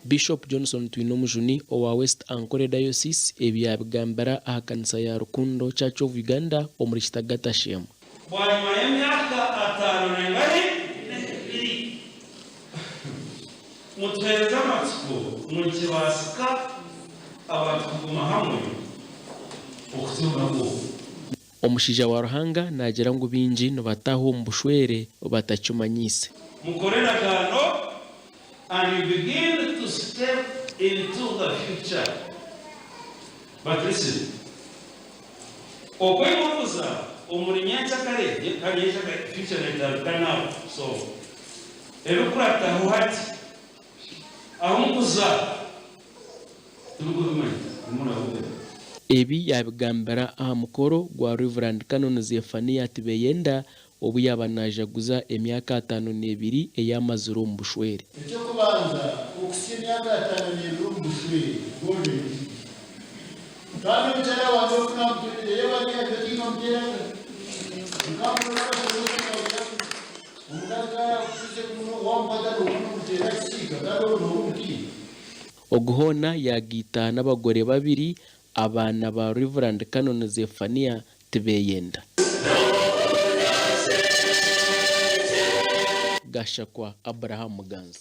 Bishop Johnson Twinomujuni owa West Ankole Diocese ebyabigambira aha kanisa ya Rukundo Church of Uganda omuri kitagata SHEEMA. Bwanyuma y'emyaka 5 n'engari mutweza amatsiko mukibasika abantu kuguma hamwe okutubaho. Omushija wa Ruhanga nagira ngo bingi nibataho mu bushwere batacumanyise. Mukorera gano and you begin to step into the future. But listen, okwemubuza omulinyanja kale kanyesha ka future netarukana so erukurata hati ahumuza tumukumanya muravuga. Ebi yabigambira aha mukoro gwa Reverend Canon Zefania Tibeyenda obu yabanajaguza emyaka 52 eyamaziro mu bushwere. Ekyo kubanza okusimya emyaka 52 mu bushwere golden. Kandi mutera wange okuna mutera yebali yabetinga mutera. Nkamula umugaga kuze kuno wambaga no mutera sika dalo no muti. Oguhona yagita n'abagore babiri abana ba Reverend Canon Zefania Tibeyenda. Gashakwa Abraham Muganza.